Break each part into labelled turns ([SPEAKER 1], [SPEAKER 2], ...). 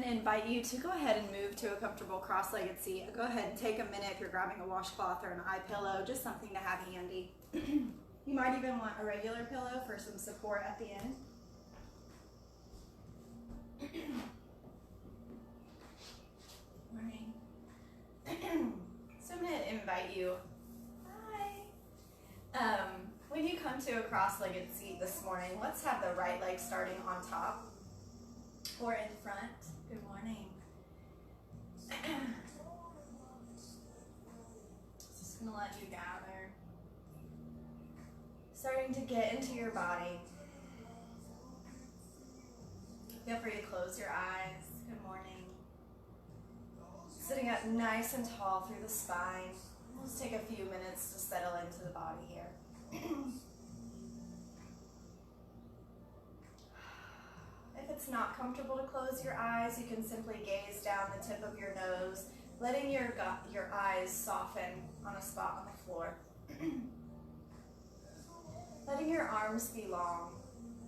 [SPEAKER 1] I'm going to invite you to go ahead and move to a comfortable cross-legged seat. Go ahead and take a minute if you're grabbing a washcloth or an eye pillow, just something to have handy. You might even want a regular pillow for some support at the end. Morning. So I'm going to invite you. Hi. When you come to a cross-legged seat this morning, let's have the right leg starting on top or in front. Good morning. Just going to let you gather. Starting to get into your body. Feel free to close your eyes. Good morning. Sitting up nice and tall through the spine. We'll just take a few minutes to settle into the body here. If it's not comfortable to close your eyes, you can simply gaze down the tip of your nose, letting your eyes soften on a spot on the floor. Letting your arms be long,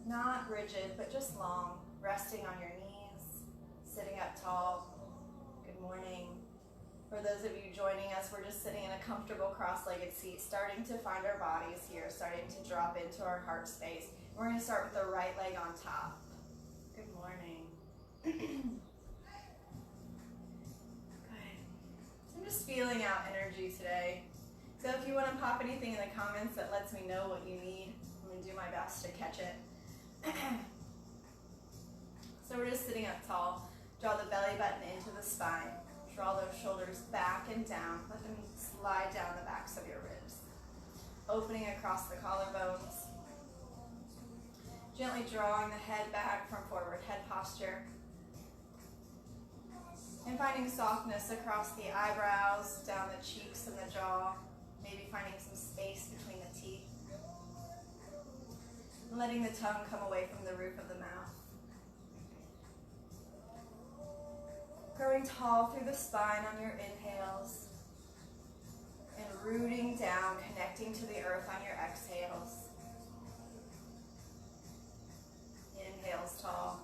[SPEAKER 1] not rigid, but just long, resting on your knees, sitting up tall. Good morning. For those of you joining us, we're just sitting in a comfortable cross-legged seat, starting to find our bodies here, starting to drop into our heart space. We're going to start with the right leg on top. Good morning. Good. So I'm just feeling out energy today. So if you want to pop anything in the comments that lets me know what you need, I'm going to do my best to catch it. So we're just sitting up tall. Draw the belly button into the spine. Draw those shoulders back and down. Let them slide down the backs of your ribs. Opening across the collarbones. Gently drawing the head back from forward head posture. And finding softness across the eyebrows, down the cheeks and the jaw. Maybe finding some space between the teeth. And letting the tongue come away from the roof of the mouth. Growing tall through the spine on your inhales. And rooting down, connecting to the earth on your exhales. Inhales tall.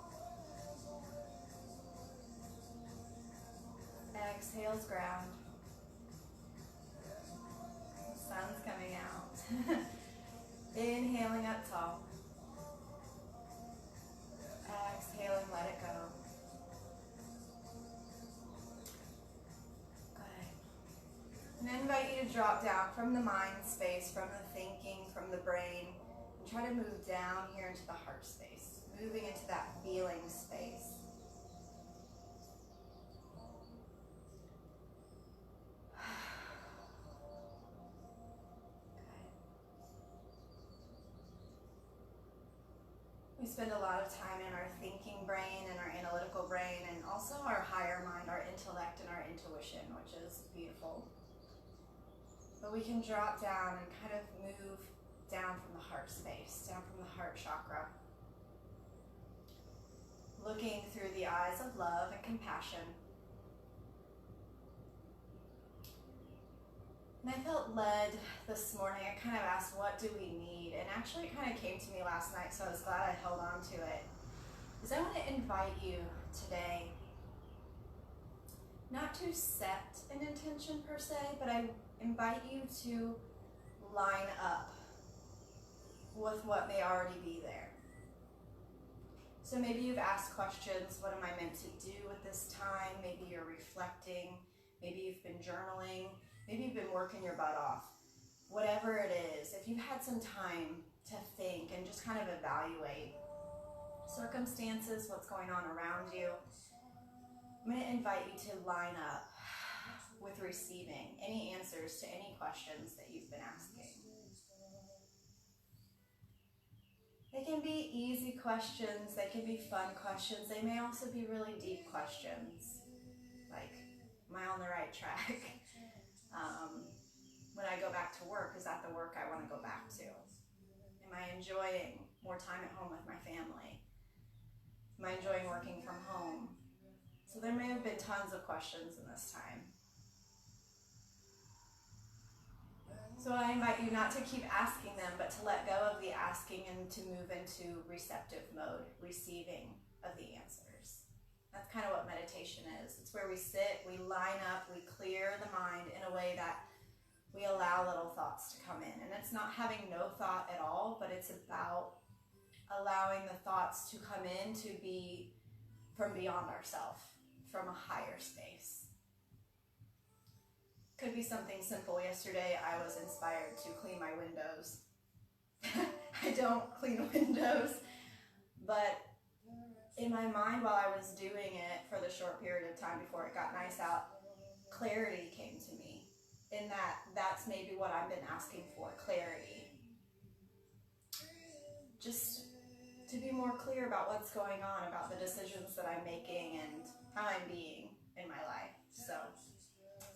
[SPEAKER 1] Exhales ground. The sun's coming out. Inhaling up tall. Exhaling, let it go. Good. And I invite you to drop down from the mind space, from the thinking, from the brain, and try to move down here into the heart space, moving into that feeling space. We spend a lot of time in our thinking brain and our analytical brain, and also our higher mind, our intellect and our intuition, which is beautiful. But we can drop down and kind of move down from the heart space, down from the heart chakra. Looking through the eyes of love and compassion. And I felt led this morning. I kind of asked, what do we need? And actually it kind of came to me last night, so I was glad I held on to it. Is I want to invite you today not to set an intention per se, but I invite you to line up with what may already be there. So maybe you've asked questions, what am I meant to do with this time? Maybe you're reflecting, maybe you've been journaling, maybe you've been working your butt off. Whatever it is, if you've had some time to think and just kind of evaluate circumstances, what's going on around you, I'm going to invite you to line up with receiving any answers to any questions that you've been asking. They can be easy questions, they can be fun questions, they may also be really deep questions, like, am I on the right track? When I go back to work, is that the work I want to go back to? Am I enjoying more time at home with my family? Am I enjoying working from home? So there may have been tons of questions in this time. So I invite you not to keep asking them, but to let go of the asking and to move into receptive mode, receiving of the answers. That's kind of what meditation meditation is. It's where we sit, we line up, we clear the mind in a way that we allow little thoughts to come in. And it's not having no thought at all, but it's about allowing the thoughts to come in to be from beyond ourselves, from a higher space. Could be something simple. Yesterday I was inspired to clean my windows. I don't clean windows, but in my mind while I was doing it for the short period of time before it got nice out, clarity came to me. In that's maybe what I've been asking for, clarity. Just to be more clear about what's going on, about the decisions that I'm making and how I'm being in my life. So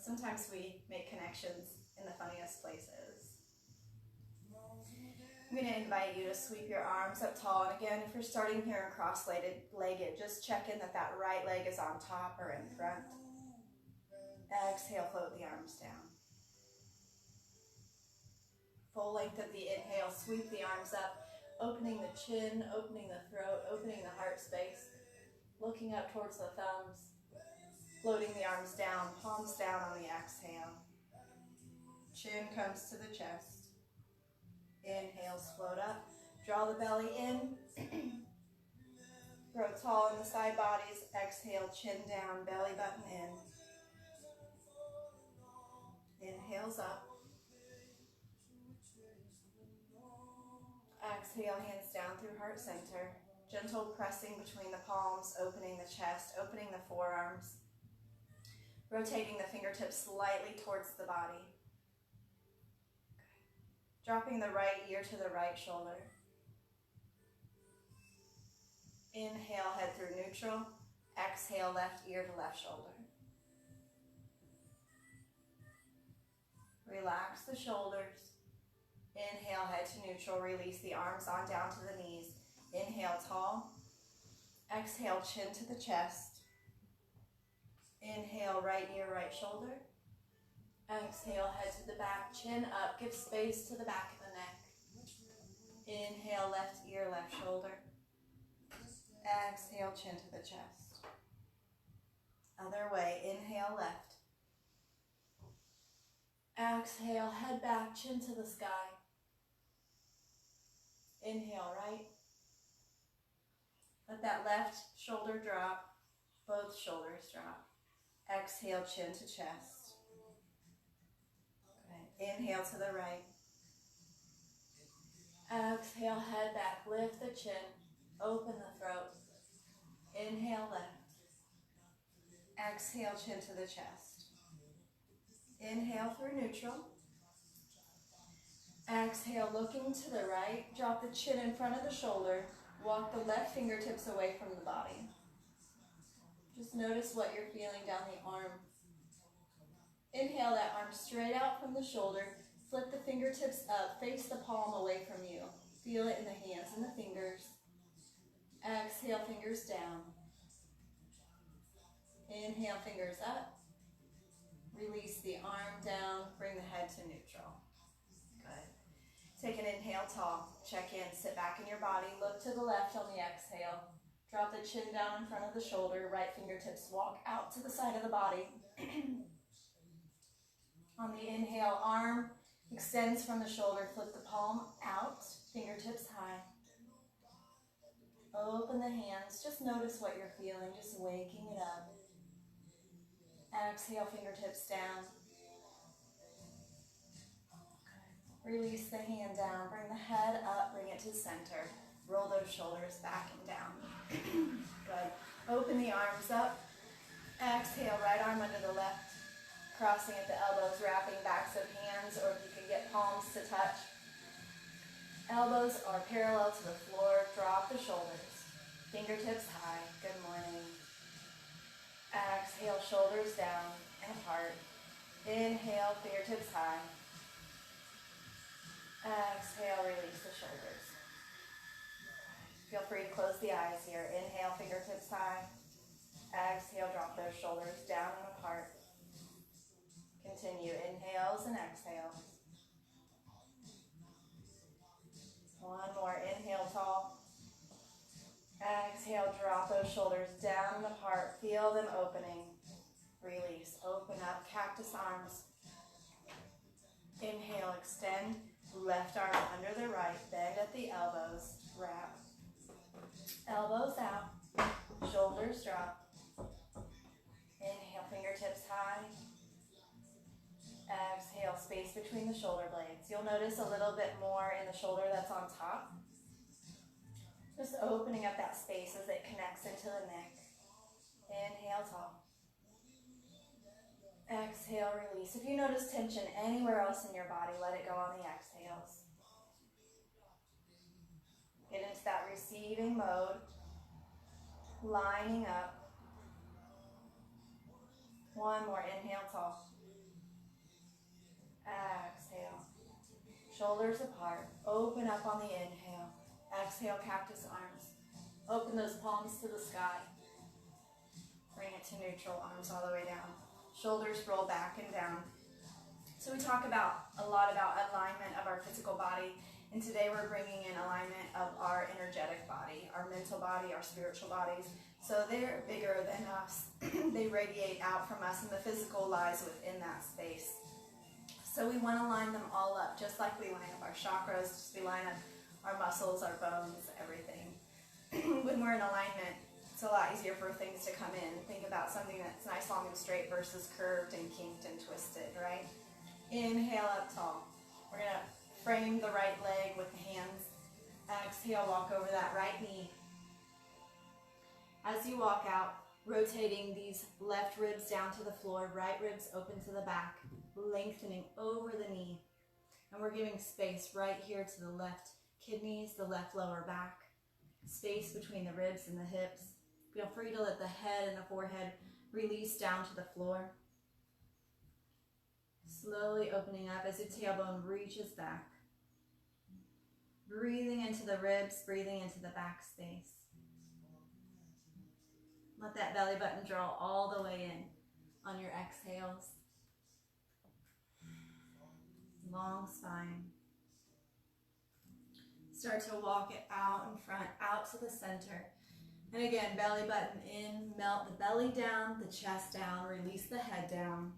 [SPEAKER 1] sometimes we make connections in the funniest places. I'm going to invite you to sweep your arms up tall. And again, if you're starting here and cross-legged, just check in that that right leg is on top or in front. Exhale, float the arms down. Full length of the inhale, sweep the arms up, opening the chin, opening the throat, opening the heart space, looking up towards the thumbs, floating the arms down, palms down on the exhale. Chin comes to the chest. Inhales, float up, draw the belly in, grow tall in the side bodies. Exhale, chin down, belly button in. Inhales up. Exhale, hands down through heart center. Gentle pressing between the palms, opening the chest, opening the forearms. Rotating the fingertips slightly towards the body. Dropping the right ear to the right shoulder. Inhale, head through neutral. Exhale, left ear to left shoulder. Relax the shoulders. Inhale, head to neutral. Release the arms on down to the knees. Inhale, tall. Exhale, chin to the chest. Inhale, right ear, right shoulder. Exhale, head to the back, chin up. Give space to the back of the neck. Inhale, left ear, left shoulder. Exhale, chin to the chest. Other way, inhale, left. Exhale, head back, chin to the sky. Inhale, right. Let that left shoulder drop, both shoulders drop. Exhale, chin to chest. Good. Inhale to the right. Exhale, head back, lift the chin, open the throat. Inhale, left. Exhale, chin to the chest. Inhale through neutral. Exhale, looking to the right. Drop the chin in front of the shoulder. Walk the left fingertips away from the body. Just notice what you're feeling down the arm. Inhale that arm straight out from the shoulder. Flip the fingertips up. Face the palm away from you. Feel it in the hands and the fingers. Exhale, fingers down. Inhale, fingers up. Release the arm down. Bring the head to neutral. Good. Take an inhale, tall. Check in. Sit back in your body. Look to the left on the exhale. Drop the chin down in front of the shoulder. Right fingertips walk out to the side of the body. On the inhale, arm extends from the shoulder. Flip the palm out. Fingertips high. Open the hands. Just notice what you're feeling. Just waking it up. Exhale, fingertips down. Release the hand down. Bring the head up. Bring it to center. Roll those shoulders back and down. Good. Open the arms up. Exhale, right arm under the left. Crossing at the elbows, wrapping backs of hands, or if you can get palms to touch. Elbows are parallel to the floor. Drop the shoulders. Fingertips high. Good morning. Exhale, shoulders down and apart. Inhale, fingertips high. Exhale, release the shoulders. Feel free to close the eyes here. Inhale, fingertips high. Exhale, drop those shoulders down and apart. Continue inhales and exhales. One more. Inhale, tall. Exhale, drop those shoulders down and apart. Feel them opening. Release, open up, cactus arms. Inhale, extend, left arm under the right, bend at the elbows, wrap. Elbows out, shoulders drop. Inhale, fingertips high. Exhale, space between the shoulder blades. You'll notice a little bit more in the shoulder that's on top. Just opening up that space as it connects into the neck. Inhale, tall. Exhale, release. If you notice tension anywhere else in your body, let it go on the exhales. Get into that receiving mode. Lining up. One more. Inhale, tall. Exhale. Shoulders apart. Open up on the inhale. Exhale, cactus arms. Open those palms to the sky. Bring it to neutral, arms all the way down. Shoulders roll back and down. So we talk a lot about alignment of our physical body, and today we're bringing in alignment of our energetic body, our mental body, our spiritual bodies. So they're bigger than us. They radiate out from us, and the physical lies within that space. So we want to line them all up, just like we line up our chakras, just we line up our muscles, our bones, everything. When we're in alignment, it's a lot easier for things to come in. Think about something that's nice, long, and straight versus curved and kinked and twisted, right? Inhale up tall. We're going to frame the right leg with the hands. Exhale, walk over that right knee. As you walk out, rotating these left ribs down to the floor, right ribs open to the back, lengthening over the knee. And we're giving space right here to the left kidneys, the left lower back, space between the ribs and the hips. Feel free to let the head and the forehead release down to the floor. Slowly opening up as the tailbone reaches back. Breathing into the ribs, breathing into the back space. Let that belly button draw all the way in on your exhales. Long spine. Start to walk it out in front, out to the center. And again, belly button in, melt the belly down, the chest down, release the head down.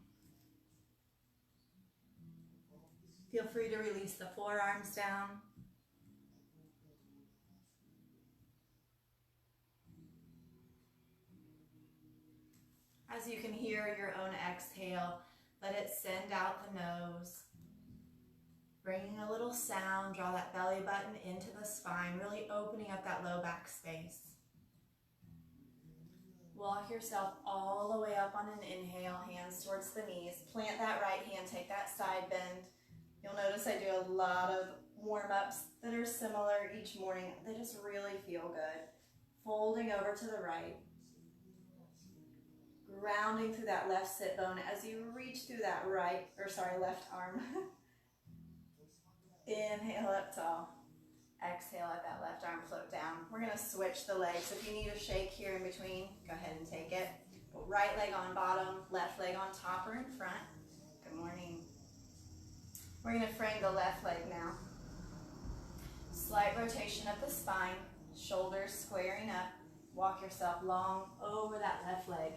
[SPEAKER 1] Feel free to release the forearms down. As you can hear your own exhale, let it send out the nose. Bringing a little sound, draw that belly button into the spine, really opening up that low back space. Walk yourself all the way up on an inhale, hands towards the knees. Plant that right hand, take that side bend. You'll notice I do a lot of warm-ups that are similar each morning. They just really feel good. Folding over to the right. Grounding through that left sit bone as you reach through that left arm. Inhale up tall. Exhale, let that left arm float down. We're going to switch the legs. If you need a shake here in between, go ahead and take it. Put right leg on bottom, left leg on top or in front. Good morning. We're going to frame the left leg now. Slight rotation of the spine, shoulders squaring up. Walk yourself long over that left leg.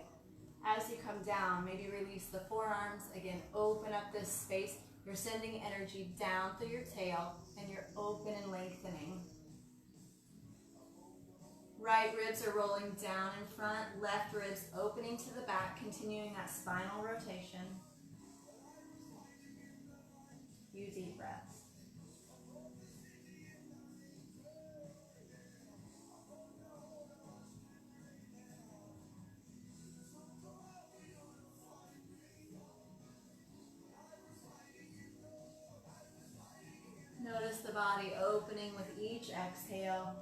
[SPEAKER 1] As you come down, maybe release the forearms. Again, open up this space. You're sending energy down through your tail, and you're open and lengthening. Right ribs are rolling down in front, left ribs opening to the back, continuing that spinal rotation. Few deep breaths. Notice the body opening with each exhale.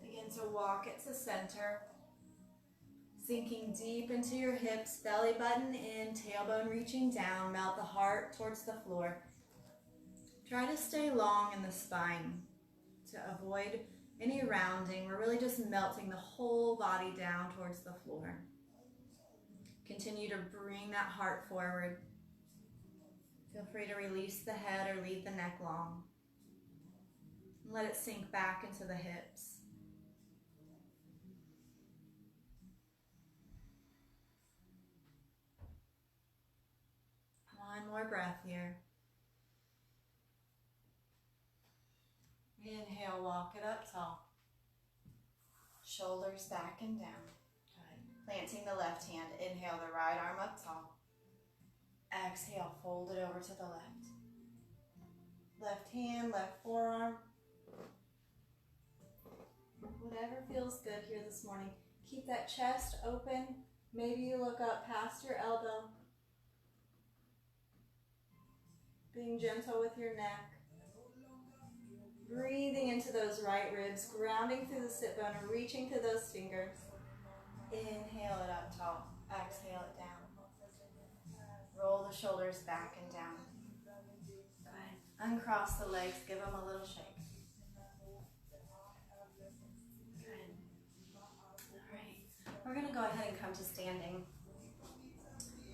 [SPEAKER 1] Begin to walk it to center. Sinking deep into your hips, belly button in, tailbone reaching down, melt the heart towards the floor. Try to stay long in the spine to avoid any rounding. We're really just melting the whole body down towards the floor. Continue to bring that heart forward. Feel free to release the head or leave the neck long. Let it sink back into the hips. One more breath here. Inhale, walk it up tall. Shoulders back and down. Good. Planting the left hand. Inhale the right arm up tall. Exhale, fold it over to the left. Left hand, left forearm. Whatever feels good here this morning. Keep that chest open. Maybe you look up past your elbow. Being gentle with your neck. Breathing into those right ribs, grounding through the sit bone and reaching through those fingers. Inhale it up tall. Exhale it down. Roll the shoulders back and down. Good. Uncross the legs, give them a little shake. Good. All right. We're going to go ahead and come to standing.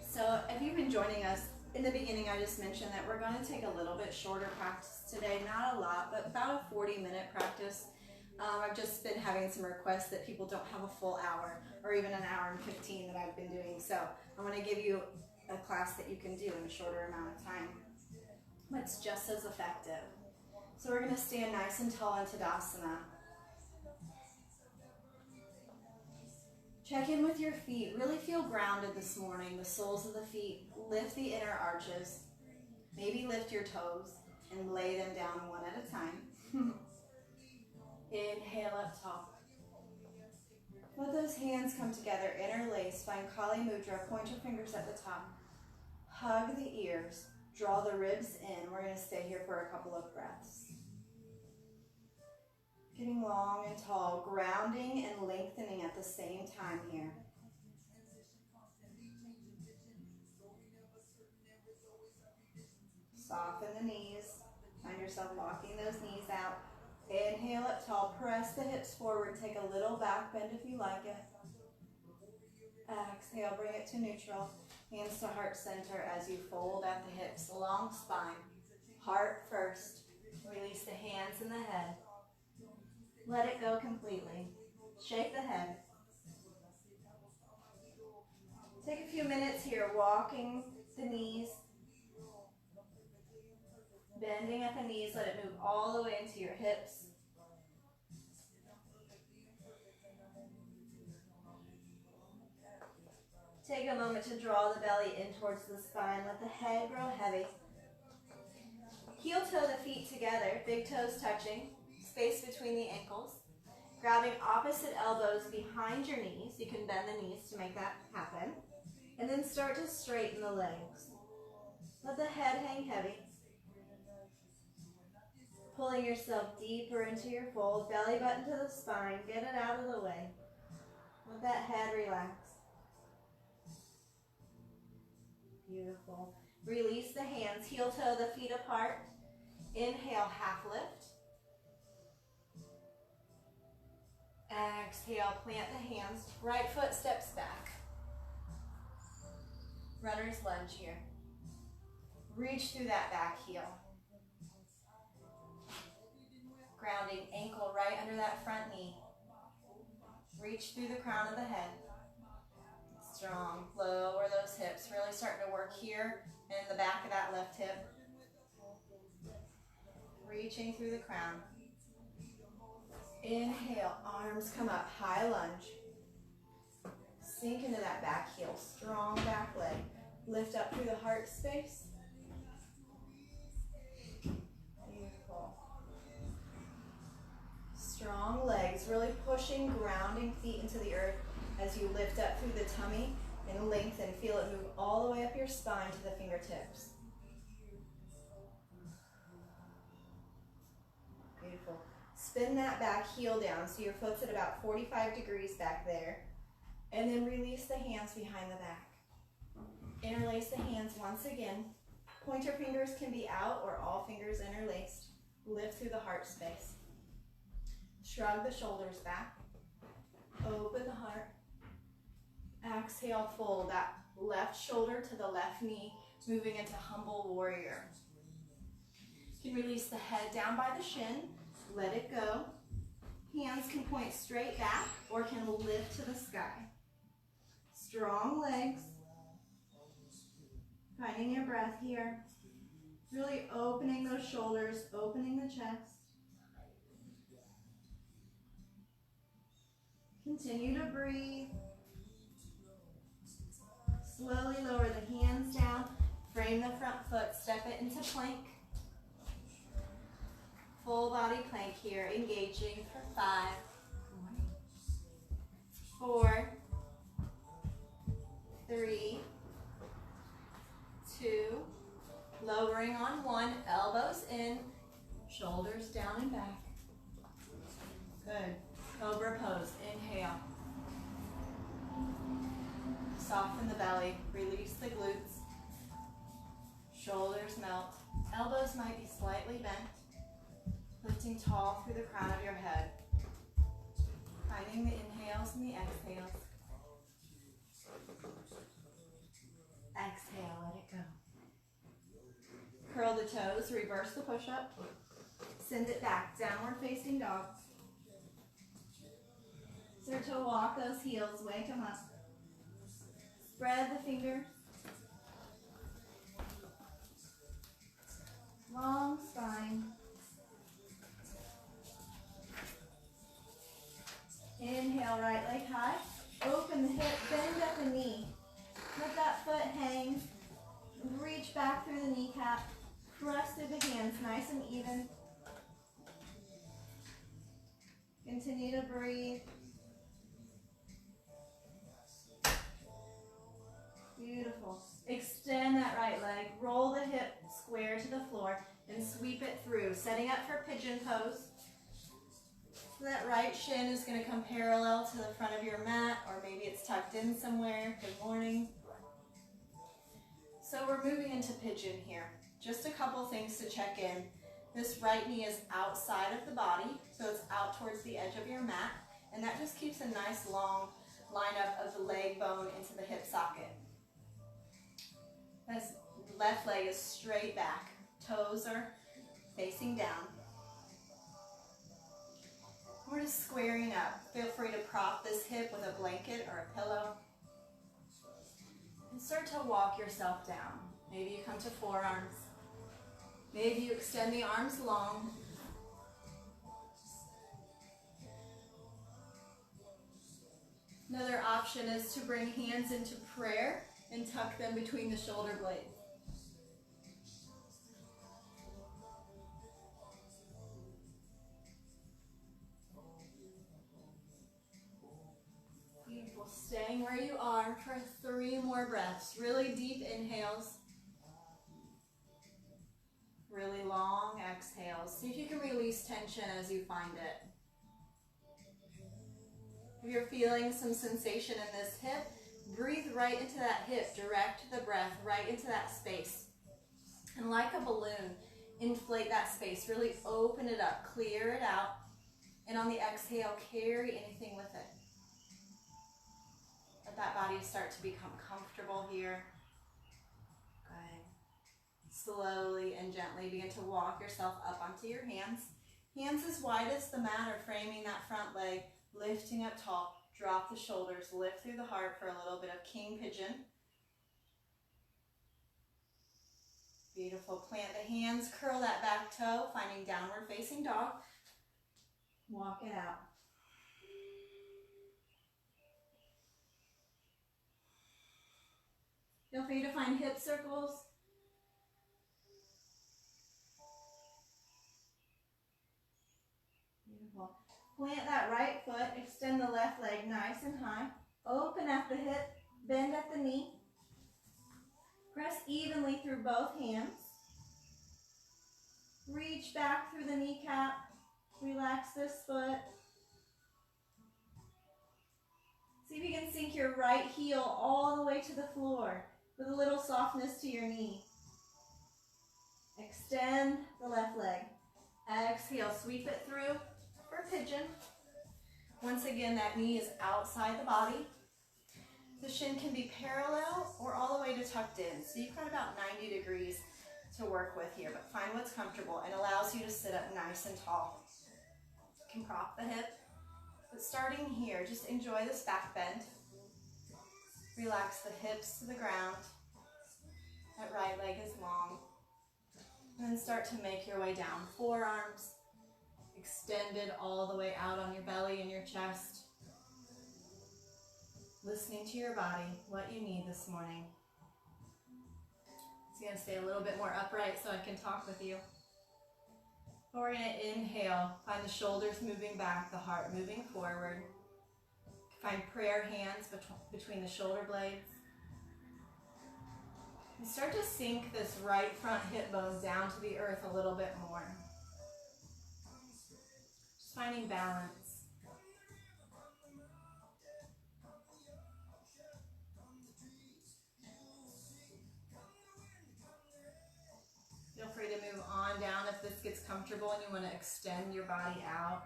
[SPEAKER 1] So if you've been joining us, in the beginning I just mentioned that we're going to take a little bit shorter practice today. Not a lot, but about a 40-minute practice. I've just been having some requests that people don't have a full hour or even an hour and 15 that I've been doing. So I'm going to give you a class that you can do in a shorter amount of time. It's just as effective. So we're going to stand nice and tall in Tadasana. Check in with your feet. Really feel grounded this morning. The soles of the feet. Lift the inner arches. Maybe lift your toes and lay them down one at a time. Inhale up tall. Let those hands come together, interlace. Find Kali Mudra. Point your fingers at the top. Hug the ears. Draw the ribs in. We're going to stay here for a couple of breaths. Getting long and tall, grounding and lengthening at the same time here. Soften the knees. Find yourself walking those knees out. Inhale up tall. Press the hips forward. Take a little back bend if you like it. Exhale, bring it to neutral. Hands to heart center as you fold at the hips. Long spine. Heart first. Release the hands and the head. Let it go completely. Shake the head. Take a few minutes here walking the knees. Bending at the knees. Let it move all the way into your hips. Take a moment to draw the belly in towards the spine. Let the head grow heavy. Heel toe the feet together, big toes touching, space between the ankles. Grabbing opposite elbows behind your knees. You can bend the knees to make that happen. And then start to straighten the legs. Let the head hang heavy. Pulling yourself deeper into your fold, belly button to the spine. Get it out of the way. Let that head relax. Beautiful. Release the hands, heel toe the feet apart. Inhale, half lift. Exhale, plant the hands. Right foot steps back. Runner's lunge here. Reach through that back heel. Grounding ankle right under that front knee. Reach through the crown of the head. Strong. Lower those hips. Really starting to work here and in the back of that left hip. Reaching through the crown. Inhale, arms come up, high lunge. Sink into that back heel, strong back leg. Lift up through the heart space. Beautiful. Strong legs, really pushing, grounding feet into the earth as you lift up through the tummy and lengthen. Feel it move all the way up your spine to the fingertips. Beautiful. Spin that back heel down so your foot's at about 45 degrees back there. And then release the hands behind the back. Interlace the hands once again. Pointer fingers can be out or all fingers interlaced. Lift through the heart space. Shrug the shoulders back. Open the heart. Exhale, fold that left shoulder to the left knee. Moving into humble warrior. You can release the head down by the shin, let it go. Hands can point straight back or can lift to the sky. Strong legs. Finding your breath here. Really opening those shoulders, opening the chest. Continue to breathe. Slowly lower the hands down. Frame the front foot. Step it into plank. Full body plank here. Engaging for 5, 4, 3, 2. Lowering on 1. Elbows in. Shoulders down and back. Good. Cobra pose. Inhale. Soften the belly. Release the glutes. Shoulders melt. Elbows might be slightly bent. Lifting tall through the crown of your head. Finding the inhales and the exhales. Exhale, let it go. Curl the toes, reverse the push-up. Send it back, downward facing dog. Start to walk those heels, wake them up. Spread the fingers. Long spine. Inhale, right leg high. Open the hip, bend at the knee. Let that foot hang. Reach back through the kneecap. Press through the hands, nice and even. Continue to breathe. Beautiful. Extend that right leg. Roll the hip square to the floor and sweep it through. Setting up for pigeon pose. So that right shin is going to come parallel to the front of your mat, or maybe it's tucked in somewhere. Good morning. So we're moving into pigeon here. Just a couple things to check in. This right knee is outside of the body, so it's out towards the edge of your mat, and that just keeps a nice long lineup of the leg bone into the hip socket. This left leg is straight back. Toes are facing down. We're just squaring up. Feel free to prop this hip with a blanket or a pillow. And start to walk yourself down. Maybe you come to forearms. Maybe you extend the arms long. Another option is to bring hands into prayer and tuck them between the shoulder blades. Beautiful. Staying where you are for 3 more breaths. Really deep inhales. Really long exhales. See if you can release tension as you find it. If you're feeling some sensation in this hip, breathe right into that hip. Direct the breath right into that space. And like a balloon, inflate that space. Really open it up. Clear it out. And on the exhale, carry anything with it. Let that body start to become comfortable here. Slowly and gently begin to walk yourself up onto your hands. Hands as wide as the mat are framing that front leg, lifting up tall. Drop the shoulders, lift through the heart for a little bit of king pigeon. Beautiful. Plant the hands, curl that back toe, finding downward facing dog. Walk it out. Feel free to find hip circles. Plant that right foot, extend the left leg nice and high. Open at the hip, bend at the knee. Press evenly through both hands. Reach back through the kneecap. Relax this foot. See if you can sink your right heel all the way to the floor with a little softness to your knee. Extend the left leg. Exhale, sweep it through. For pigeon. Once again, that knee is outside the body. The shin can be parallel or all the way to tucked in. So you've got about 90 degrees to work with here, but find what's comfortable and allows you to sit up nice and tall. You can prop the hip, but starting here, just enjoy this back bend. Relax the hips to the ground. That right leg is long. And then start to make your way down. Forearms extended all the way out on your belly and your chest. Listening to your body, what you need this morning. It's going to stay a little bit more upright so I can talk with you. But we're going to inhale, find the shoulders moving back, the heart moving forward. Find prayer hands between the shoulder blades. And start to sink this right front hip bone down to the earth a little bit more. Just finding balance. Feel free to move on down if this gets comfortable and you want to extend your body out.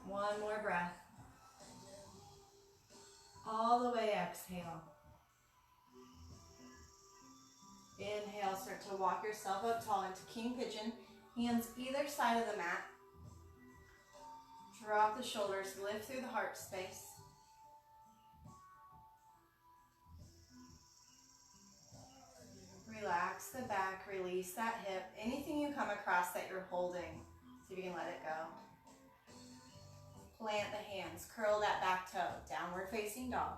[SPEAKER 1] One more breath. All the way exhale. Inhale, start to walk yourself up tall into king pigeon. Hands either side of the mat. Drop the shoulders, lift through the heart space. Relax the back, release that hip. Anything you come across that you're holding, see if you can let it go. Plant the hands, curl that back toe, downward facing dog.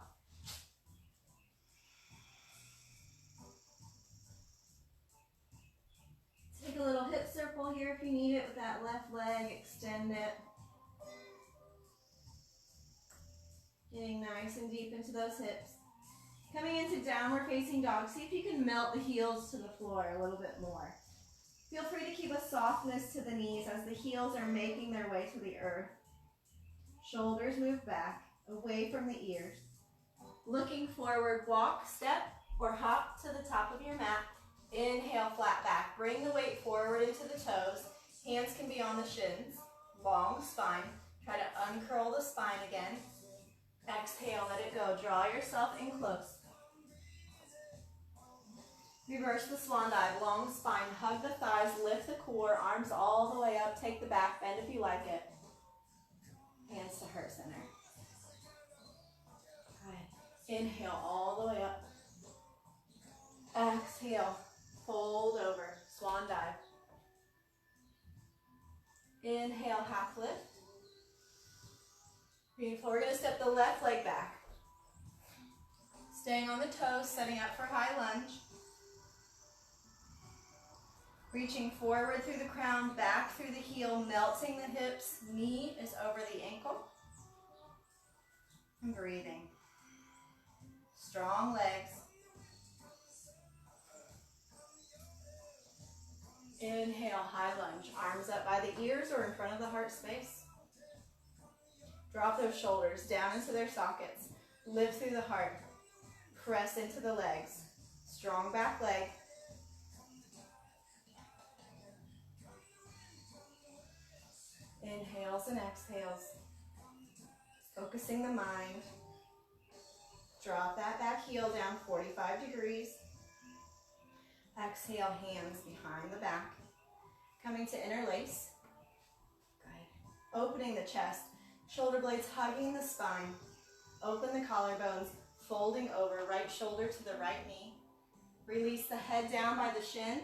[SPEAKER 1] Take a little hip circle here if you need it with that left leg, extend it. Getting nice and deep into those hips. Coming into downward facing dog, see if you can melt the heels to the floor a little bit more. Feel free to keep a softness to the knees as the heels are making their way to the earth. Shoulders move back, away from the ears. Looking forward, walk, step, or hop to the top of your mat. Inhale, flat back. Bring the weight forward into the toes. Hands can be on the shins. Long spine. Try to uncurl the spine again. Exhale, let it go. Draw yourself in close. Reverse the swan dive. Long spine. Hug the thighs. Lift the core. Arms all the way up. Take the back bend if you like it. Hands to heart center. Good. Inhale all the way up. Exhale. Fold over. Swan dive. Inhale, half lift. Beautiful. We're going to step the left leg back. Staying on the toes, setting up for high lunge. Reaching forward through the crown, back through the heel, melting the hips. Knee is over the ankle. And breathing. Strong legs. Inhale, high lunge. Arms up by the ears or in front of the heart space. Drop those shoulders down into their sockets. Lift through the heart. Press into the legs. Strong back leg. Inhales and exhales. Focusing the mind. Drop that back heel down 45 degrees. Exhale, hands behind the back. Coming to interlace. Good. Opening the chest. Shoulder blades hugging the spine. Open the collarbones. Folding over. Right shoulder to the right knee. Release the head down by the shin.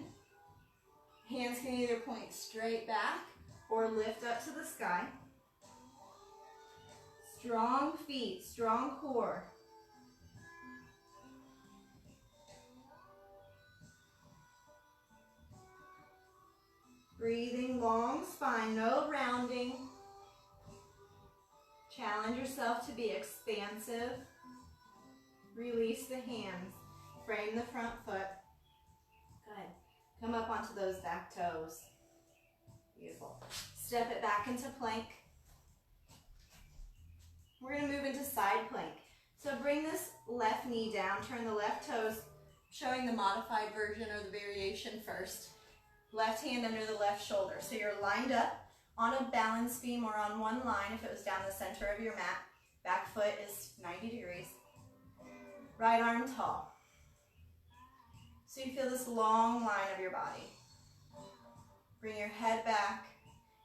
[SPEAKER 1] Hands can either point straight back or lift up to the sky. Strong feet, strong core. Breathing, long spine, no rounding. Challenge yourself to be expansive. Release the hands. Frame the front foot. Good. Come up onto those back toes. Beautiful. Step it back into plank. We're going to move into side plank. So bring this left knee down. Turn the left toes, showing the modified version or the variation first. Left hand under the left shoulder. So you're lined up. on a balance beam or on one line if it was down the center of your mat. Back foot is 90 degrees. Right arm tall. So you feel this long line of your body. Bring your head back.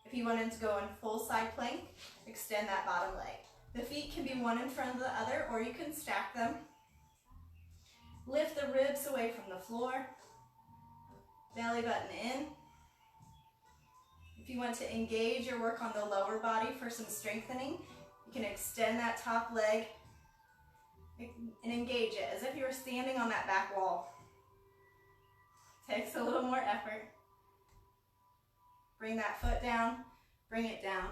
[SPEAKER 1] If you wanted to go in full side plank, extend that bottom leg. The feet can be one in front of the other, or you can stack them. Lift the ribs away from the floor. Belly button in. If you want to engage or work on the lower body for some strengthening, you can extend that top leg and engage it as if you were standing on that back wall. Takes a little more effort. Bring that foot down, bring it down.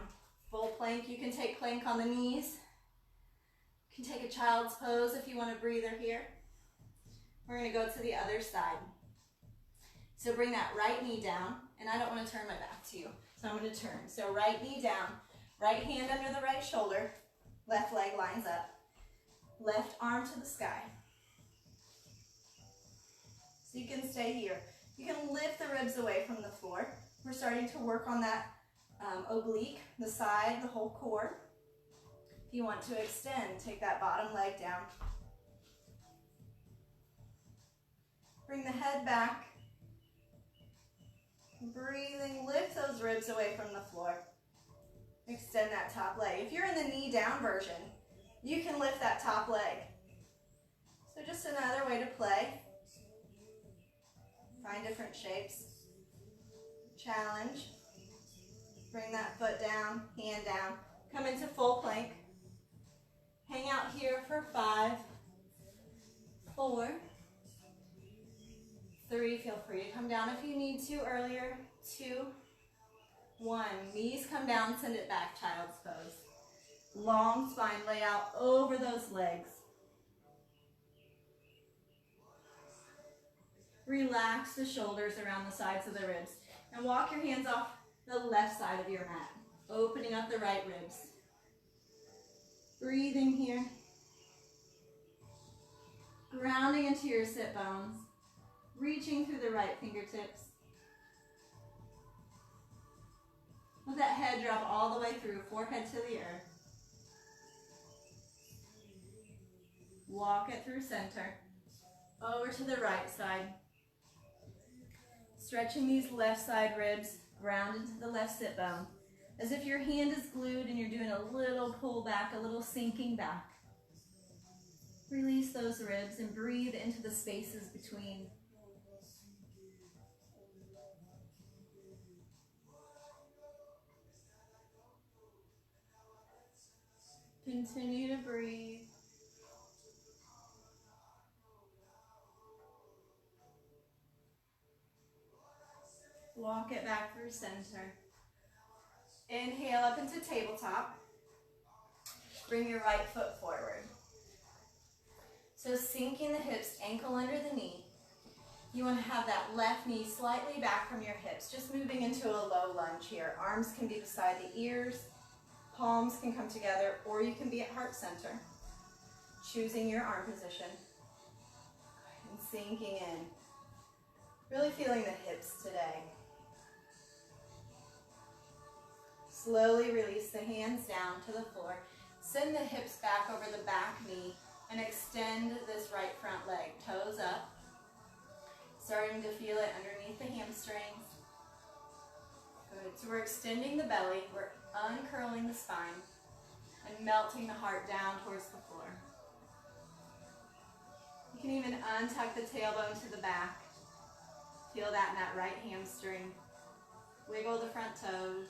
[SPEAKER 1] Full plank, you can take plank on the knees. You can take a child's pose if you want a breather here. We're going to go to the other side. So bring that right knee down, and I don't want to turn my back to you, so I'm going to turn. So right knee down, right hand under the right shoulder, left leg lines up, left arm to the sky. So you can stay here. You can lift the ribs away from the floor. We're starting to work on that oblique, the side, the whole core. If you want to extend, take that bottom leg down. Bring the head back. Breathing, lift those ribs away from the floor. Extend that top leg. If you're in the knee down version, you can lift that top leg. So just another way to play. Find different shapes. Challenge. Bring that foot down, hand down. Come into full plank. Hang out here for 5, 4, 3. Feel free to come down if you need to earlier. 2, 1. Knees come down, send it back, child's pose. Long spine, lay out over those legs. Relax the shoulders around the sides of the ribs. And walk your hands off the left side of your mat, opening up the right ribs. Breathing here. Grounding into your sit bones. Reaching through the right fingertips. Let that head drop all the way through, forehead to the earth. Walk it through center. Over to the right side. Stretching these left side ribs, ground into the left sit bone. As if your hand is glued and you're doing a little pull back, a little sinking back. Release those ribs and breathe into the spaces between. Continue to breathe. Walk it back through center. Inhale up into tabletop. Bring your right foot forward. So sinking the hips, ankle under the knee. You want to have that left knee slightly back from your hips, just moving into a low lunge here. Arms can be beside the ears, palms can come together, or you can be at heart center. Choosing your arm position. And sinking in. Really feeling the hips today. Slowly release the hands down to the floor. Send the hips back over the back knee and extend this right front leg. Toes up. Starting to feel it underneath the hamstrings. Good. So we're extending the belly. We're uncurling the spine and melting the heart down towards the floor. You can even untuck the tailbone to the back. Feel that in that right hamstring. Wiggle the front toes.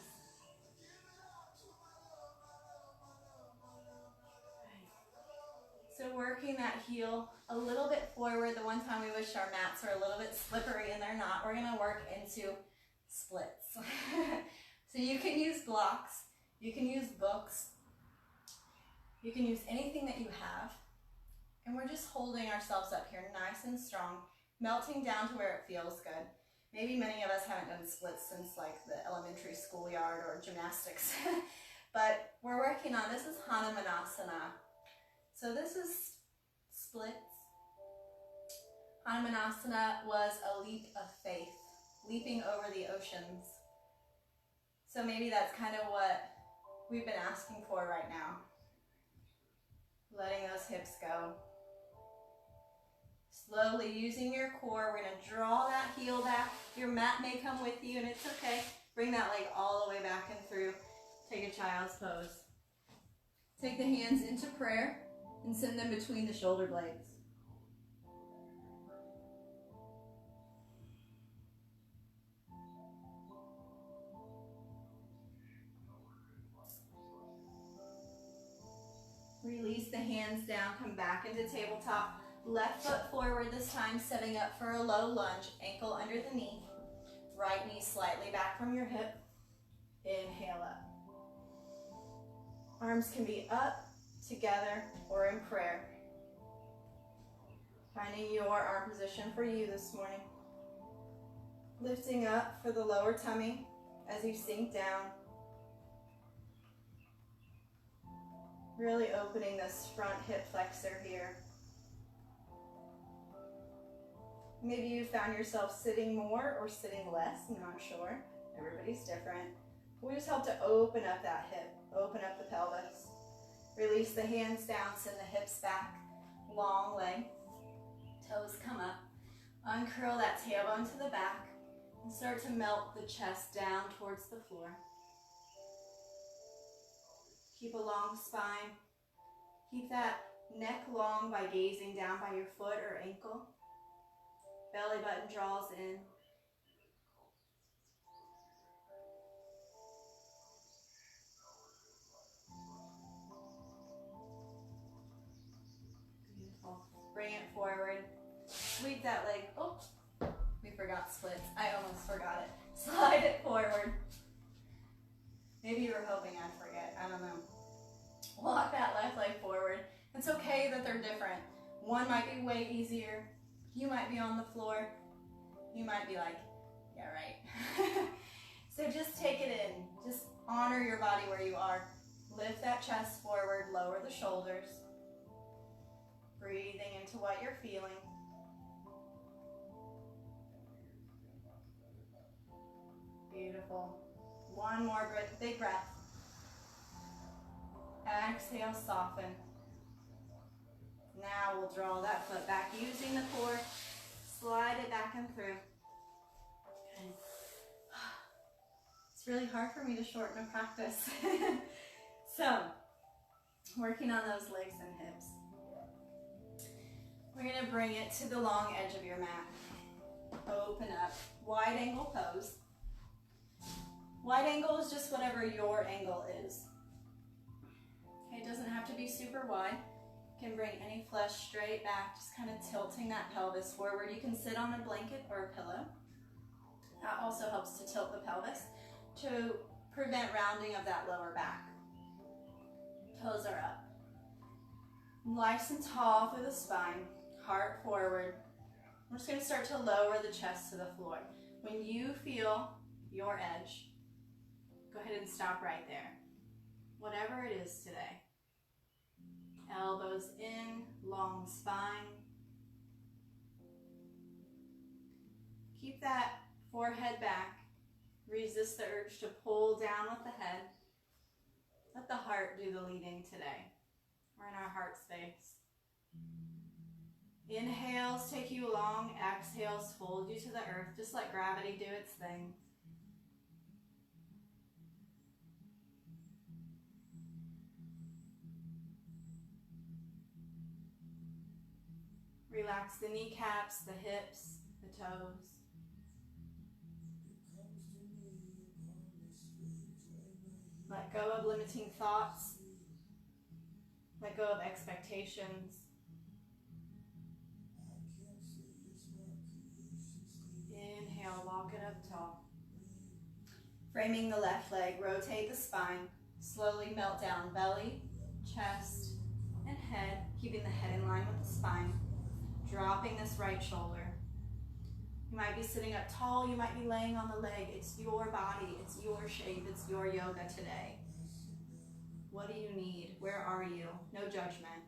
[SPEAKER 1] So working that heel a little bit forward. The one time we wish our mats were a little bit slippery and they're not. We're going to work into splits. So you can use blocks. You can use books. You can use anything that you have. And we're just holding ourselves up here nice and strong, melting down to where it feels good. Maybe many of us haven't done splits since like the elementary schoolyard or gymnastics. But we're working on, this is Hanumanasana. So this is splits. Hanumanasana was a leap of faith, leaping over the oceans. So maybe that's kind of what we've been asking for right now. Letting those hips go. Slowly using your core, we're going to draw that heel back. Your mat may come with you and it's okay. Bring that leg all the way back and through. Take a child's pose. Take the hands into prayer and send them between the shoulder blades. Release the hands down, come back into tabletop. Left foot forward this time, setting up for a low lunge, ankle under the knee. Right knee slightly back from your hip. Inhale up. Arms can be up, together, or in prayer. Finding your arm position for you this morning. Lifting up for the lower tummy as you sink down. Really opening this front hip flexor here. Maybe you found yourself sitting more or sitting less, I'm not sure. Everybody's different. We just help to open up that hip, open up the pelvis. Release the hands down, send the hips back, long leg. Toes come up. Uncurl that tailbone to the back and start to melt the chest down towards the floor. Keep a long spine. Keep that neck long by gazing down by your foot or ankle. Belly button draws in. Beautiful. Bring it forward. Sweep that leg. Oh, we forgot splits. I almost forgot it. Slide it forward. Maybe you were hoping I'd forget. I don't know. Walk that left leg forward. It's okay that they're different. One might be way easier. You might be on the floor. You might be like, yeah, right. So just take it in. Just honor your body where you are. Lift that chest forward, lower the shoulders. Breathing into what you're feeling. Beautiful. One more big breath. Exhale, soften. Now we'll draw that foot back using the core. Slide it back and through. Okay. It's really hard for me to shorten a practice. So, working on those legs and hips. We're going to bring it to the long edge of your mat. Open up. Wide angle pose. Wide angle is just whatever your angle is. Okay, it doesn't have to be super wide. You can bring any flesh straight back, just kind of tilting that pelvis forward. You can sit on a blanket or a pillow. That also helps to tilt the pelvis to prevent rounding of that lower back. Toes are up. Nice and tall through the spine, heart forward. We're just going to start to lower the chest to the floor. When you feel your edge, go ahead and stop right there. Whatever it is today. Elbows in, long spine. Keep that forehead back. Resist the urge to pull down with the head. Let the heart do the leading today. We're in our heart space. Inhales take you along. Exhales fold you to the earth. Just let gravity do its thing. Relax the kneecaps, the hips, the toes. Let go of limiting thoughts. Let go of expectations. Inhale, walk it up tall. Framing the left leg, rotate the spine. Slowly melt down belly, chest, and head, keeping the head in line with the spine. Dropping this right shoulder. You might be sitting up tall, you might be laying on the leg. It's your body, it's your shape, it's your yoga today. What do you need? Where are you? No judgment.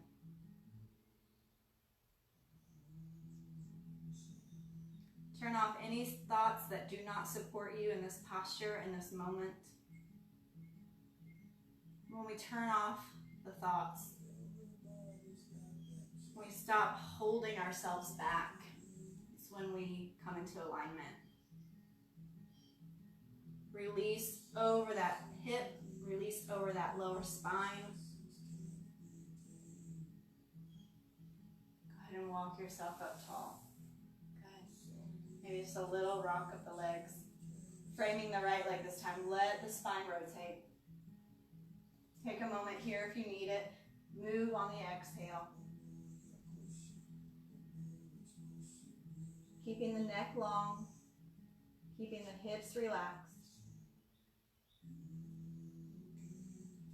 [SPEAKER 1] Turn off any thoughts that do not support you in this posture, in this moment. When we turn off the thoughts, when we stop holding ourselves back, it's when we come into alignment. Release over that hip, release over that lower spine. Go ahead and walk yourself up tall. Good. Maybe just a little rock of the legs. Framing the right leg this time. Let the spine rotate. Take a moment here if you need it. Move on the exhale. Keeping the neck long. Keeping the hips relaxed.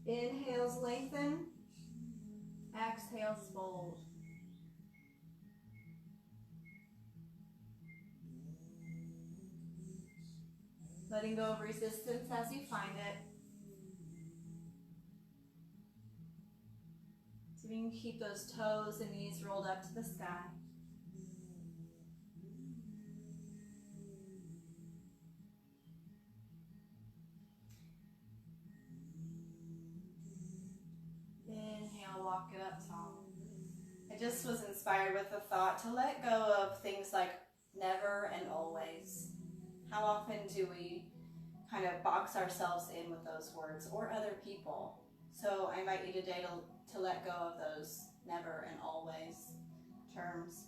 [SPEAKER 1] Inhales, lengthen. Exhales, fold. Letting go of resistance as you find it. So you can keep those toes and knees rolled up to the sky. Inhale, walk it up tall. I just was inspired with the thought to let go of things like never and always. How often do we kind of box ourselves in with those words, or other people? So I invite you today to let go of those never and always terms.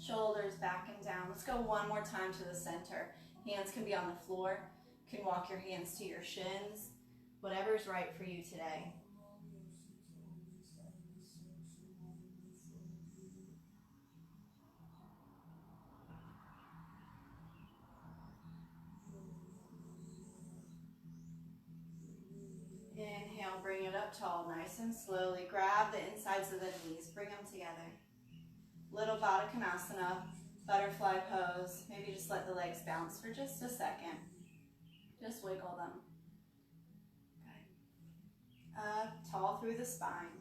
[SPEAKER 1] Shoulders back and down. Let's go one more time to the center. Hands can be on the floor. You can walk your hands to your shins. Whatever's right for you today. Inhale, bring it up tall, nice and slowly. Grab the insides of the knees, bring them together. Little Baddha Konasana, butterfly pose. Maybe just let the legs bounce for just a second. Just wiggle them. Good. Up, tall through the spine.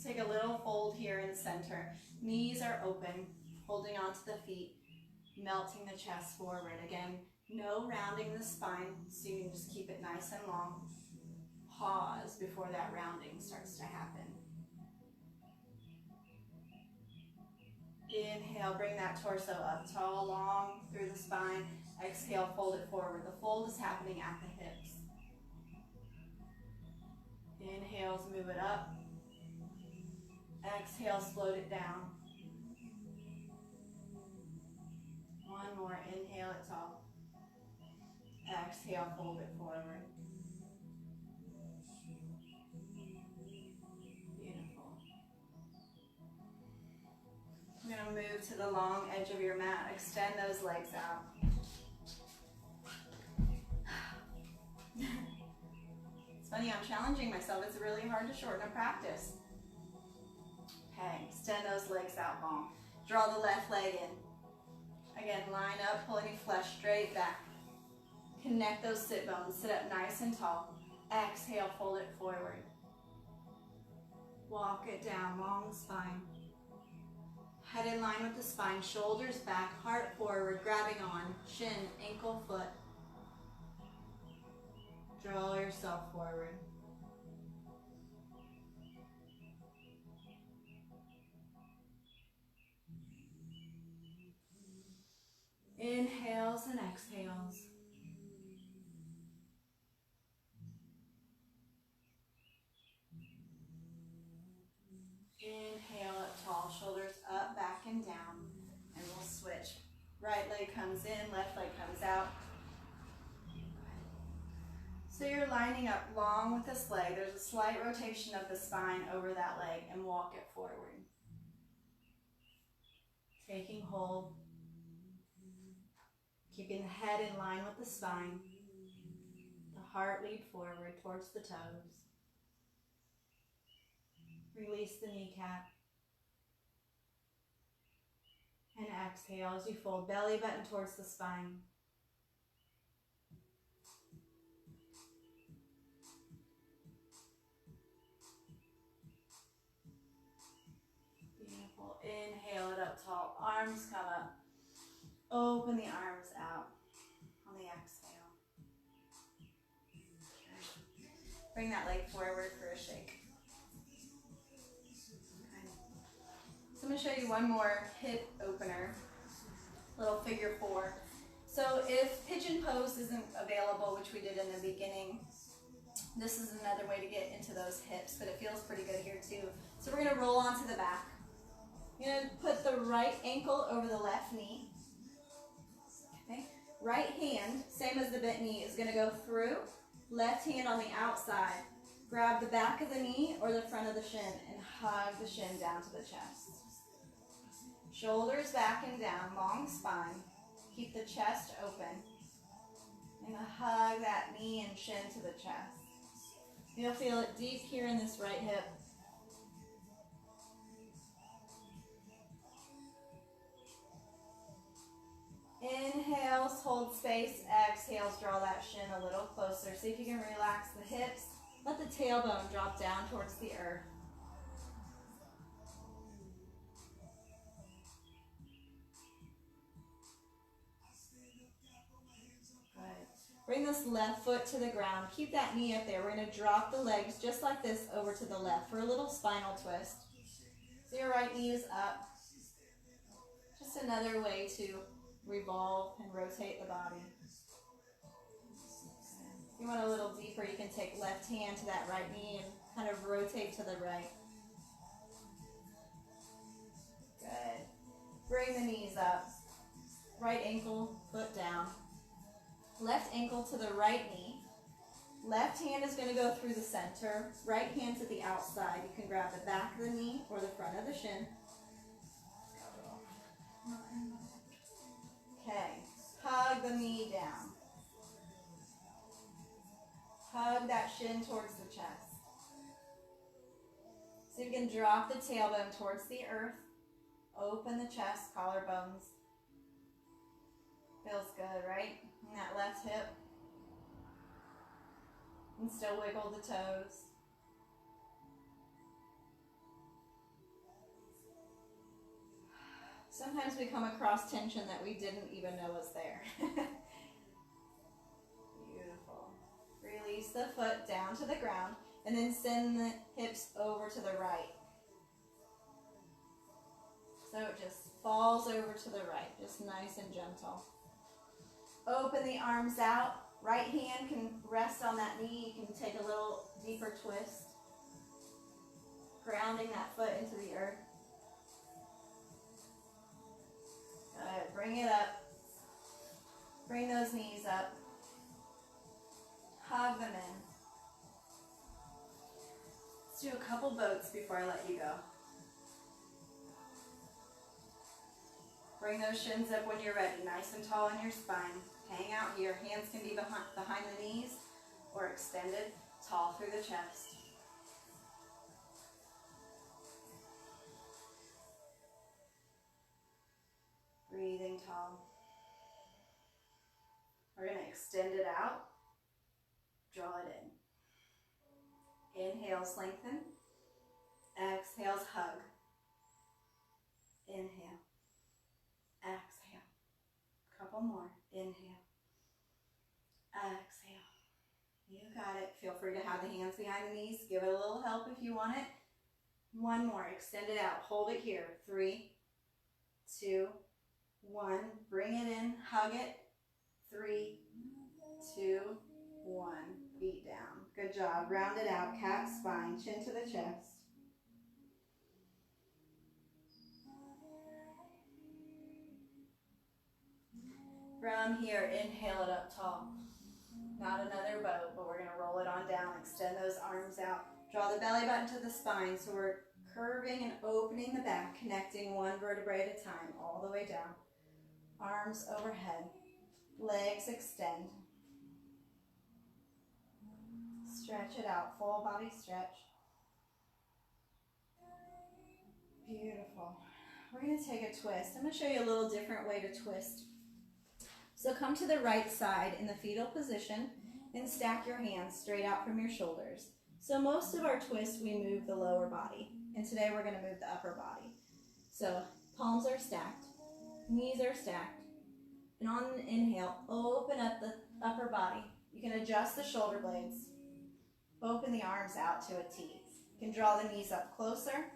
[SPEAKER 1] Take a little fold here in the center. Knees are open, holding onto the feet, melting the chest forward. Again, no rounding the spine, so you can just keep it nice and long. Pause before that rounding starts to happen. Inhale, bring that torso up tall, long through the spine. Exhale, fold it forward. The fold is happening at the hips. Inhales, move it up. Exhales, float it down. One more, inhale it tall. Exhale, fold it forward. I'm going to move to the long edge of your mat. Extend those legs out. It's funny, I'm challenging myself. It's really hard to shorten a practice. Okay, extend those legs out long. Draw the left leg in. Again, line up, pull any flesh straight back. Connect those sit bones. Sit up nice and tall. Exhale, fold it forward. Walk it down, long spine. Head in line with the spine, shoulders back, heart forward, grabbing on, shin, ankle, foot. Draw yourself forward. Inhales and exhales. Inhale up tall, shoulders up, back and down. And we'll switch. Right leg comes in, left leg comes out. So you're lining up long with this leg. There's a slight rotation of the spine over that leg, and walk it forward. Taking hold. Keeping the head in line with the spine. The heart lead forward towards the toes. Release the kneecap. And exhale as you fold belly button towards the spine. Beautiful. Inhale it up tall. Arms come up. Open the arms out on the exhale. Okay. Bring that leg forward for a shake. Okay. So I'm going to show you one more hip opener, little figure 4. So if pigeon pose isn't available, which we did in the beginning, this is another way to get into those hips, but it feels pretty good here too. So we're going to roll onto the back. You're going to put the right ankle over the left knee. Okay. Right hand, same as the bent knee, is going to go through. Left hand on the outside. Grab the back of the knee or the front of the shin and hug the shin down to the chest. Shoulders back and down, long spine. Keep the chest open. And hug that knee and shin to the chest. You'll feel it deep here in this right hip. Inhales, hold space. Exhales, draw that shin a little closer. See if you can relax the hips. Let the tailbone drop down towards the earth. Good. Bring this left foot to the ground. Keep that knee up there. We're going to drop the legs just like this over to the left for a little spinal twist. So your right knee is up. Just another way to revolve and rotate the body. If you want a little deeper, you can take left hand to that right knee and kind of rotate to the right. Good. Bring the knees up. Right ankle, foot down. Left ankle to the right knee. Left hand is going to go through the center. Right hand to the outside. You can grab the back of the knee or the front of the shin. Okay. Hug the knee down. Hug that shin towards the chest. So you can drop the tailbone towards the earth. Open the chest, collarbones. Feels good, right? And that left hip. And still wiggle the toes. Sometimes we come across tension that we didn't even know was there. Beautiful. Release the foot down to the ground and then send the hips over to the right. So it just falls over to the right, just nice and gentle. Open the arms out. Right hand can rest on that knee. You can take a little deeper twist. Grounding that foot into the earth. Good. Bring it up. Bring those knees up. Hug them in. Let's do a couple boats before I let you go. Bring those shins up when you're ready, nice and tall in your spine. Hang out here. Hands can be behind the knees or extended tall through the chest. Breathing tall. We're going to extend it out. Draw it in. Inhales, lengthen. Exhales, hug. Inhale. Exhale. Couple more. Inhale. Exhale. You got it. Feel free to have the hands behind the knees. Give it a little help if you want it. One more. Extend it out. Hold it here. 3, 2, 1. Bring it in. Hug it. 3, 2, 1. Feet down. Good job. Round it out. Cat spine. Chin to the chest. From here, inhale it up tall. Not another boat, but we're going to roll it on down. Extend those arms out. Draw the belly button to the spine, so we're curving and opening the back, connecting one vertebrae at a time, all the way down. Arms overhead. Legs extend. Stretch it out. Full body stretch. Beautiful. We're going to take a twist. I'm going to show you a little different way to twist. So come to the right side in the fetal position and stack your hands straight out from your shoulders. So most of our twists, we move the lower body. And today we're going to move the upper body. So palms are stacked, knees are stacked. And on an inhale, open up the upper body. You can adjust the shoulder blades. Open the arms out to a T. You can draw the knees up closer.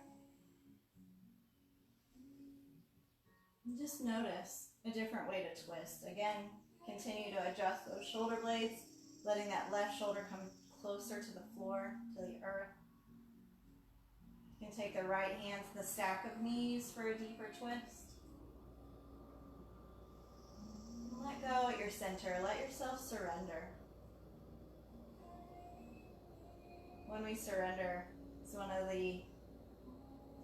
[SPEAKER 1] And just notice a different way to twist. Again, continue to adjust those shoulder blades, letting that left shoulder come closer to the floor, to the earth. You can take the right hand to the stack of knees for a deeper twist. Let go at your center. Let yourself surrender. When we surrender, it's one of the,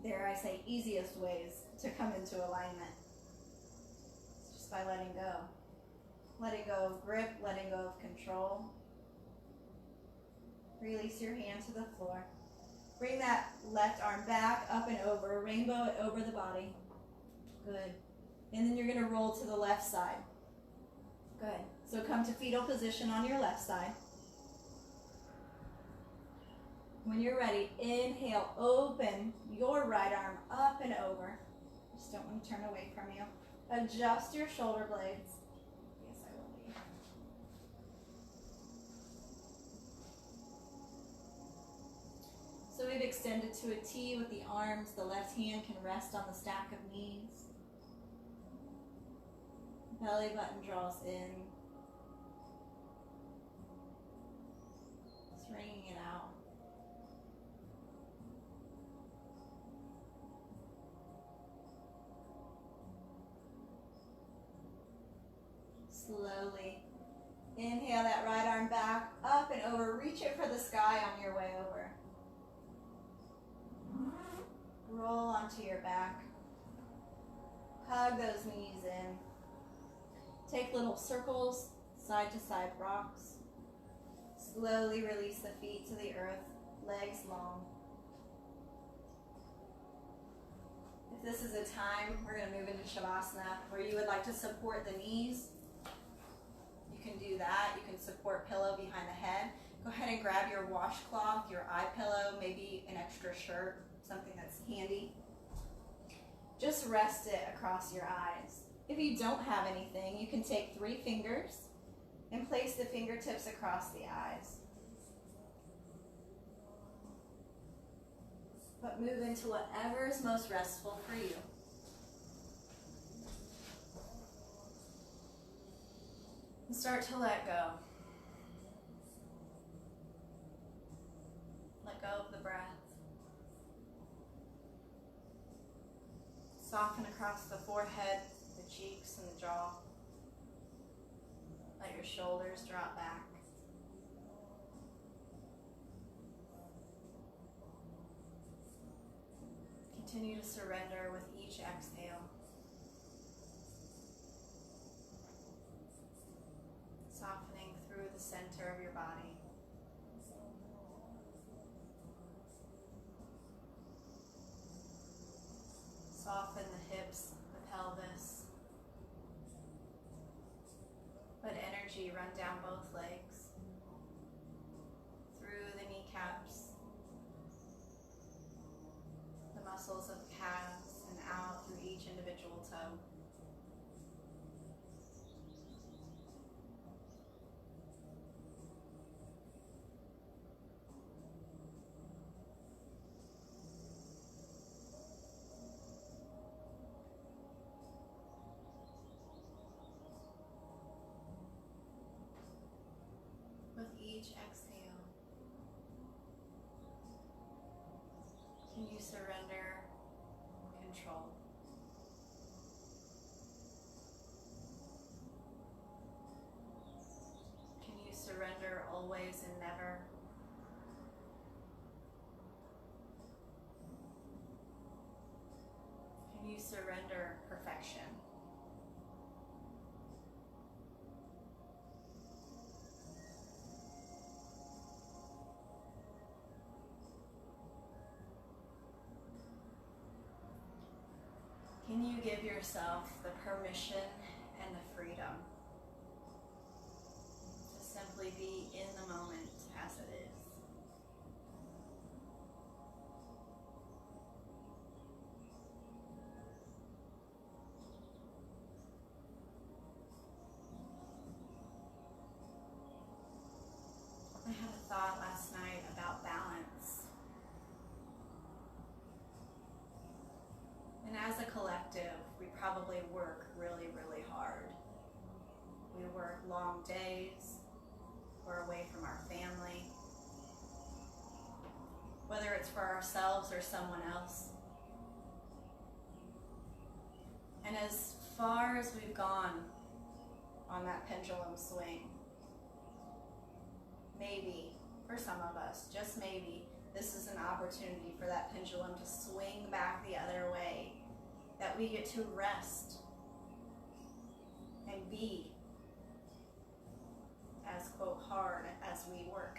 [SPEAKER 1] dare I say, easiest ways to come into alignment. It's just by letting go. Letting go of grip, letting go of control. Release your hand to the floor. Bring that left arm back, up and over. Rainbow it over the body. Good. And then you're going to roll to the left side. Good. So come to fetal position on your left side. When you're ready, inhale, open your right arm up and over. Just don't want to turn away from you. Adjust your shoulder blades. Yes, I will be. So we've extended to a T with the arms. The left hand can rest on the stack of knees. Belly button draws in. Just wringing it out. Slowly inhale that right arm back, up and over. Reach it for the sky on your way over. Roll onto your back. Hug those knees in. Take little circles, side to side rocks. Slowly release the feet to the earth, legs long. If this is a time, we're going to move into Shavasana, where you would like to support the knees. You can do that. You can support pillow behind the head. Go ahead and grab your washcloth, your eye pillow, maybe an extra shirt, something that's handy. Just rest it across your eyes. If you don't have anything, you can take 3 fingers and place the fingertips across the eyes. But move into whatever is most restful for you. And start to let go. Let go of the breath. Soften across the forehead, the cheeks, and the jaw. Let your shoulders drop back. Continue to surrender with each exhale. Softening through the center of your body. Soften the hips, the pelvis. Let energy run down both legs, through the kneecaps, the muscles of the calves, and out through each individual toe. With each exhale, can you surrender control? Can you surrender always and never? Can you surrender perfection? Can you give yourself the permission and the freedom to simply be in the moment as it is? I had a thought thought last night about balance. And as a collective, we probably work really, really hard. We work long days. We're away from our family. Whether it's for ourselves or someone else. And as far as we've gone on that pendulum swing, maybe, for some of us, just maybe, this is an opportunity for that pendulum to swing back the other way, that we get to rest and be as, quote, hard as we work.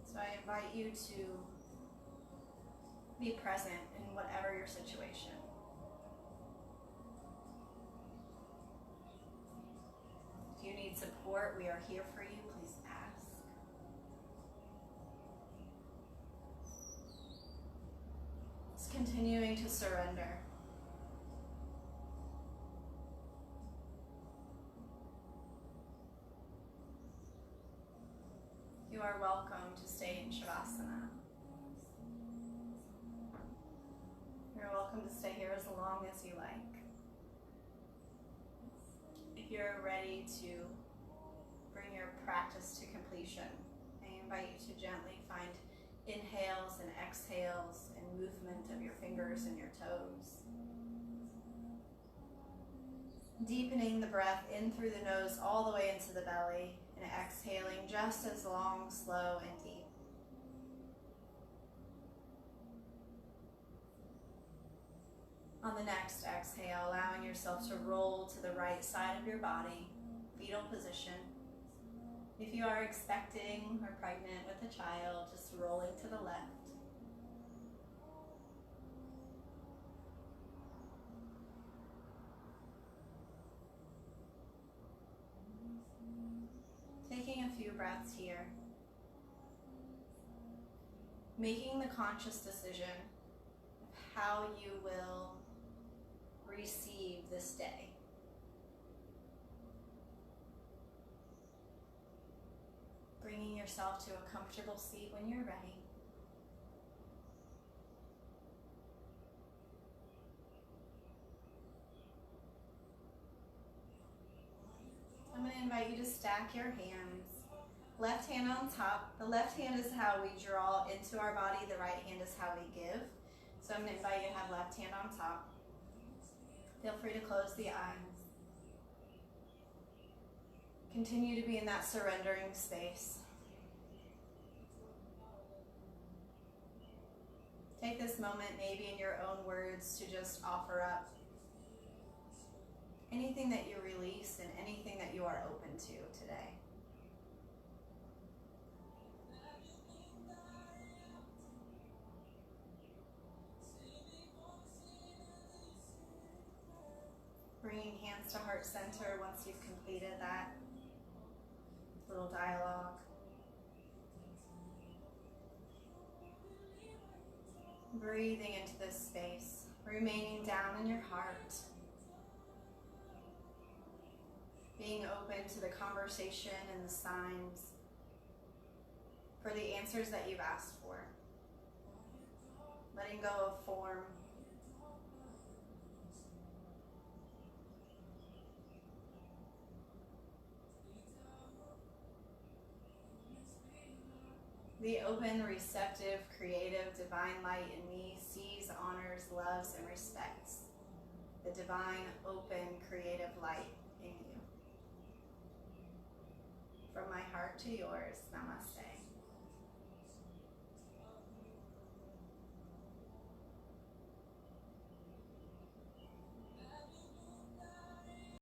[SPEAKER 1] So I invite you to be present in whatever your situation. If you need support, we are here for you. Please ask. Just continuing to surrender. You are welcome to stay in Shavasana. You're welcome to stay here as long as you like. If you're ready to bring your practice to completion, I invite you to gently find inhales and exhales and movement of your fingers and your toes. Deepening the breath in through the nose all the way into the belly, and exhaling just as long, slow, and deep. On the next exhale, allowing yourself to roll to the right side of your body, fetal position. If you are expecting or pregnant with a child, just rolling to the left. Taking a few breaths here. Making the conscious decision of how you will receive this day. Bringing yourself to a comfortable seat when you're ready. I'm going to invite you to stack your hands. Left hand on top. The left hand is how we draw into our body. The right hand is how we give. So I'm going to invite you to have left hand on top. Feel free to close the eyes. Continue to be in that surrendering space. Take this moment, maybe in your own words, to just offer up anything that you release and anything that you are open to today. Bringing hands to heart center once you've completed that little dialogue. Breathing into this space, remaining down in your heart. Being open to the conversation and the signs for the answers that you've asked for. Letting go of form. The open, receptive, creative, divine light in me sees, honors, loves, and respects the divine, open, creative light in you. From my heart to yours, namaste.